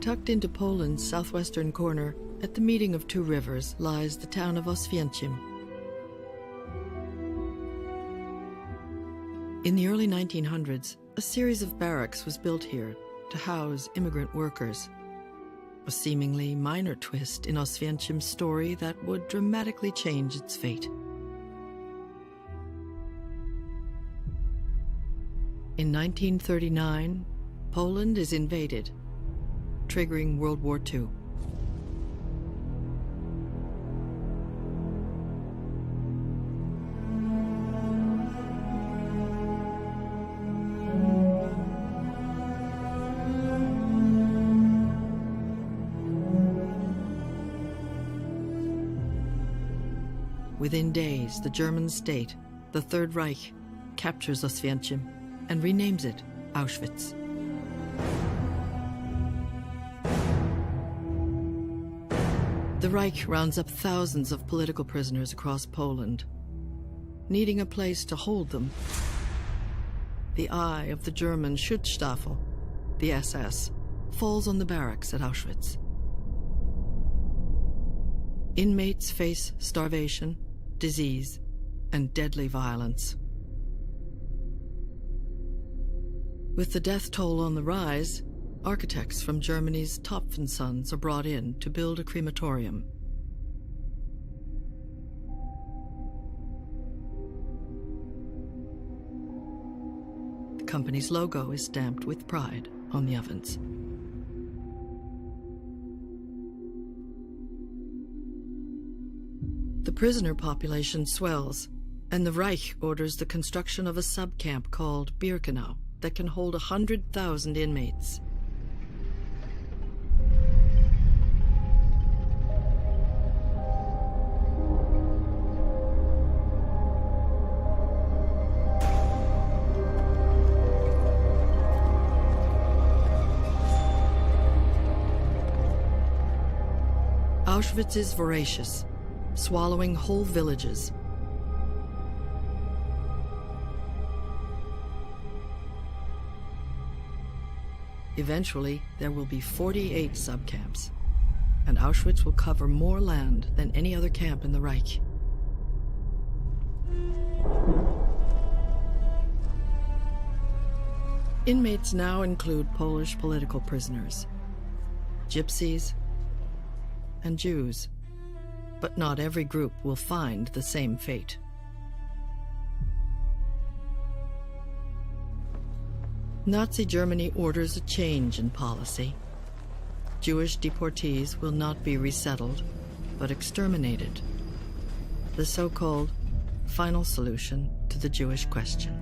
Tucked into Poland's southwestern corner, at the meeting of two rivers, lies the town of Oświęcim. In the early 1900s, a series of barracks was built here to house immigrant workers. A seemingly minor twist in Oświęcim's story that would dramatically change its fate. In 1939, Poland is invaded, triggering World War II. Within days, the German state, the Third Reich, captures Oświęcim and renames it Auschwitz. The Reich rounds up thousands of political prisoners across Poland. Needing a place to hold them, the eye of the German Schutzstaffel, the SS, falls on the barracks at Auschwitz. Inmates face starvation, disease, and deadly violence. With the death toll on the rise, architects from Germany's Topf & Sons are brought in to build a crematorium. The company's logo is stamped with pride on the ovens. The prisoner population swells, and the Reich orders the construction of a sub-camp called Birkenau that can hold 100,000 inmates. Auschwitz is voracious, swallowing whole villages. Eventually, there will be 48 subcamps, and Auschwitz will cover more land than any other camp in the Reich. Inmates now include Polish political prisoners, gypsies, and Jews. But not every group will find the same fate. Nazi Germany orders a change in policy. Jewish deportees will not be resettled, but exterminated. The so-called final solution to the Jewish question.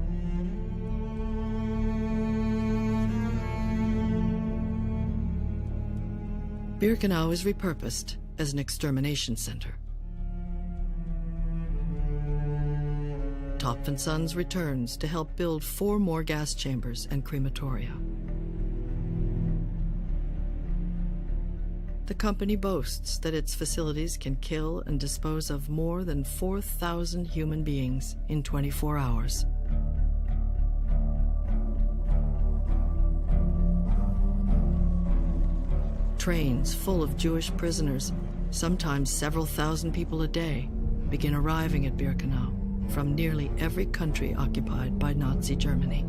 Birkenau is repurposed as an extermination center. Topf & Sons returns to help build 4 more gas chambers and crematoria. The company boasts that its facilities can kill and dispose of more than 4,000 human beings in 24 hours. Trains full of Jewish prisoners, sometimes several thousand people a day, begin arriving at Birkenau from nearly every country occupied by Nazi Germany.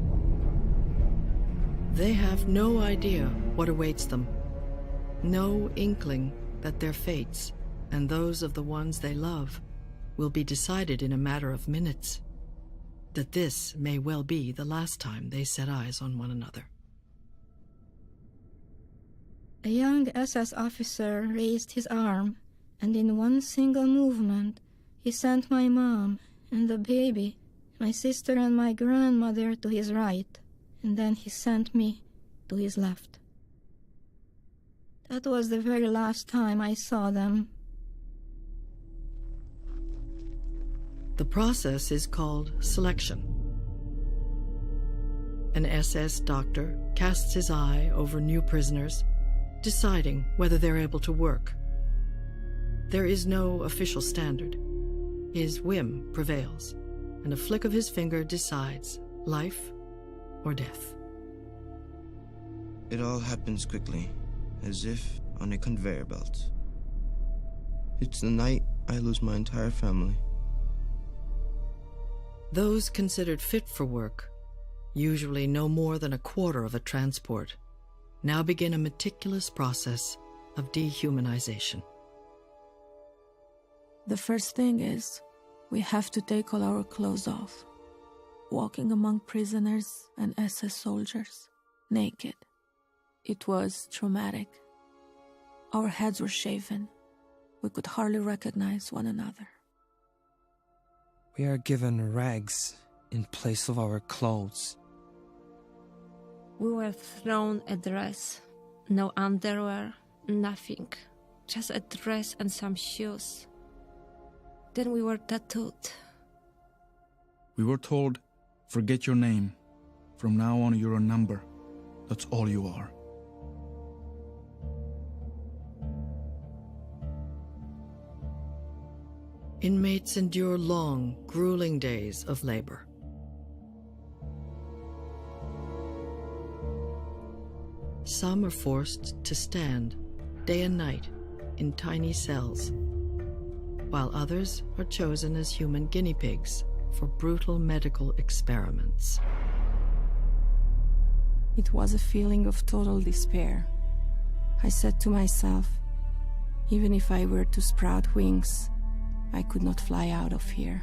They have no idea what awaits them, no inkling that their fates and those of the ones they love will be decided in a matter of minutes, that this may well be the last time they set eyes on one another. A young SS officer raised his arm, and in one single movement, he sent my mom and the baby, my sister and my grandmother to his right, and then he sent me to his left. That was the very last time I saw them. The process is called selection. An SS doctor casts his eye over new prisoners, deciding whether they're able to work. There is no official standard. His whim prevails, and a flick of his finger decides life or death. It all happens quickly, as if on a conveyor belt. It's the night I lose my entire family. Those considered fit for work, usually no more than a quarter of a transport, now begin a meticulous process of dehumanization. The first thing is, we have to take all our clothes off. Walking among prisoners and SS soldiers, naked. It was traumatic. Our heads were shaven. We could hardly recognize one another. We are given rags in place of our clothes. We were thrown a dress. No underwear, nothing. Just a dress and some shoes. Then we were tattooed. We were told, forget your name. From now on, you're a number. That's all you are. Inmates endure long, grueling days of labor. Some are forced to stand day and night in tiny cells, while others are chosen as human guinea pigs for brutal medical experiments. It was a feeling of total despair. I said to myself, even if I were to sprout wings, I could not fly out of here.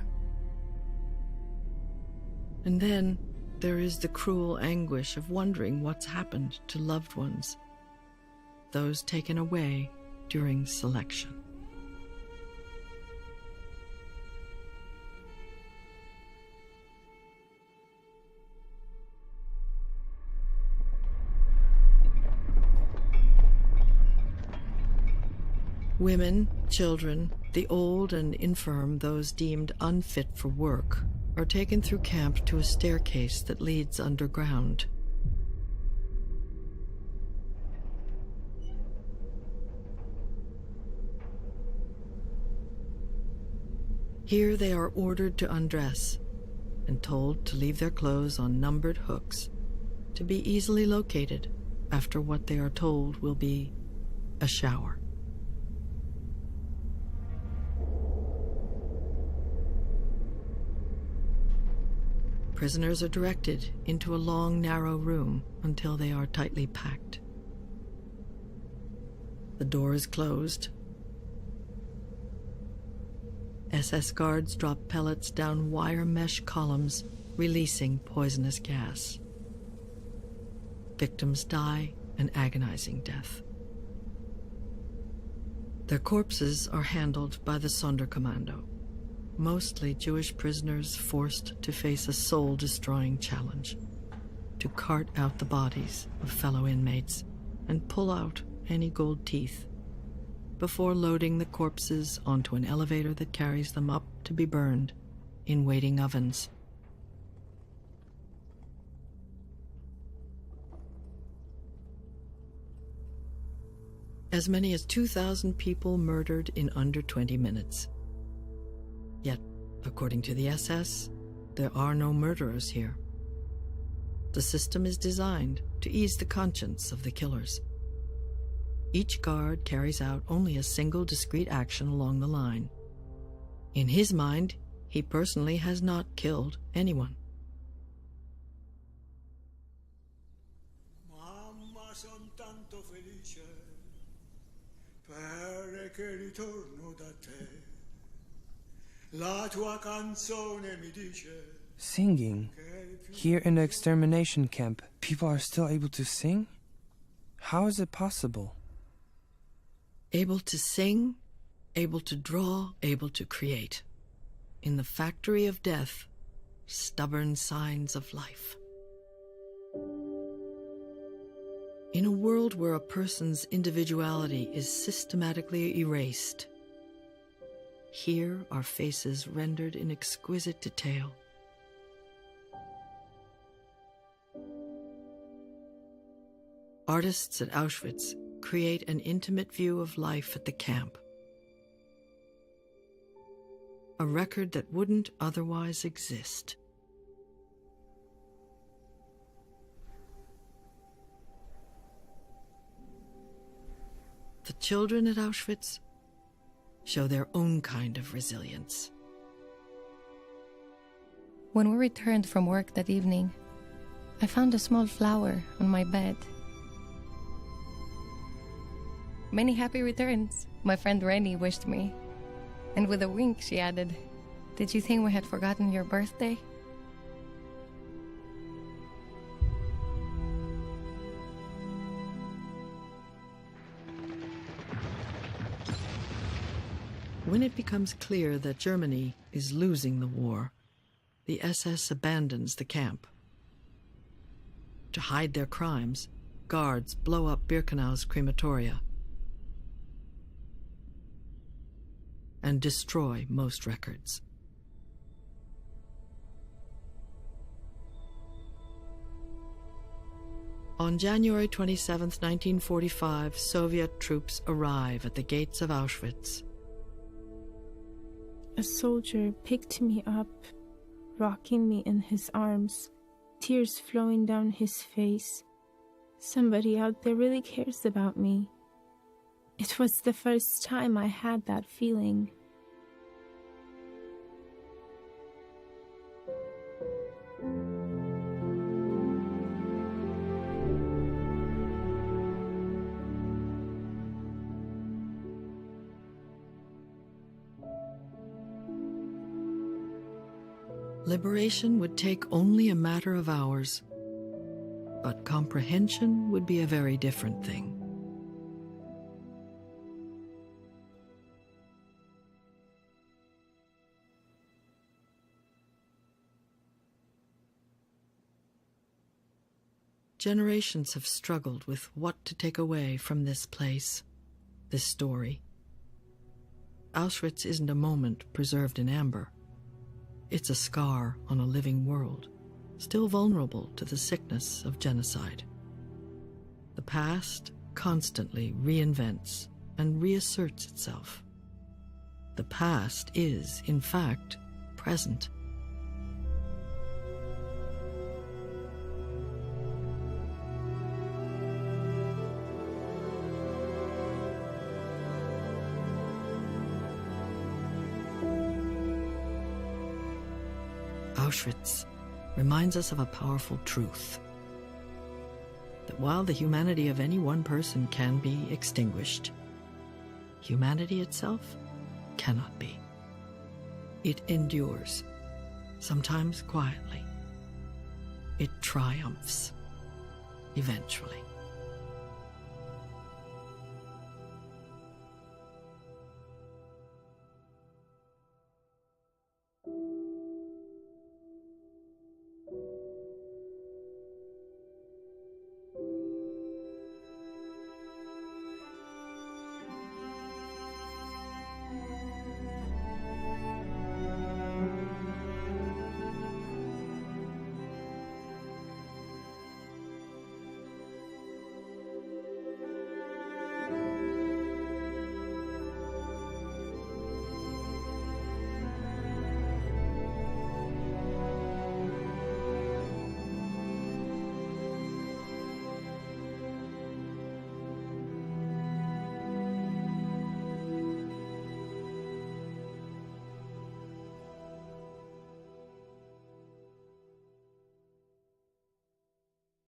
And then there is the cruel anguish of wondering what's happened to loved ones, those taken away during selection. Women, children, the old and infirm, those deemed unfit for work, are taken through camp to a staircase that leads underground. Here they are ordered to undress and told to leave their clothes on numbered hooks to be easily located after what they are told will be a shower. Prisoners are directed into a long, narrow room until they are tightly packed. The door is closed. SS guards drop pellets down wire mesh columns, releasing poisonous gas. Victims die an agonizing death. Their corpses are handled by the Sonderkommando, mostly Jewish prisoners forced to face a soul-destroying challenge: to cart out the bodies of fellow inmates and pull out any gold teeth before loading the corpses onto an elevator that carries them up to be burned in waiting ovens. As many as 2,000 people murdered in under 20 minutes. Yet, according to the SS, there are no murderers here. The system is designed to ease the conscience of the killers. Each guard carries out only a single discrete action along the line. In his mind, he personally has not killed anyone. Mamma, son tanto felice perché ritorno da te. La tua canzone mi dice. Singing? Here in the extermination camp, people are still able to sing? How is it possible? Able to sing, able to draw, able to create. In the factory of death, stubborn signs of life. In a world where a person's individuality is systematically erased, here are faces rendered in exquisite detail. Artists at Auschwitz create an intimate view of life at the camp. A record that wouldn't otherwise exist. But children at Auschwitz show their own kind of resilience. When we returned from work that evening, I found a small flower on my bed. "Many happy returns," my friend Rennie wished me. And with a wink, she added, "Did you think we had forgotten your birthday?" When it becomes clear that Germany is losing the war, the SS abandons the camp. To hide their crimes, guards blow up Birkenau's crematoria and destroy most records. On January 27, 1945, Soviet troops arrive at the gates of Auschwitz. A soldier picked me up, rocking me in his arms, tears flowing down his face. Somebody out there really cares about me. It was the first time I had that feeling. Liberation would take only a matter of hours, but comprehension would be a very different thing. Generations have struggled with what to take away from this place, this story. Auschwitz isn't a moment preserved in amber. It's a scar on a living world, still vulnerable to the sickness of genocide. The past constantly reinvents and reasserts itself. The past is, in fact, present. Auschwitz reminds us of a powerful truth, that while the humanity of any one person can be extinguished, humanity itself cannot be. It endures, sometimes quietly. It triumphs, eventually.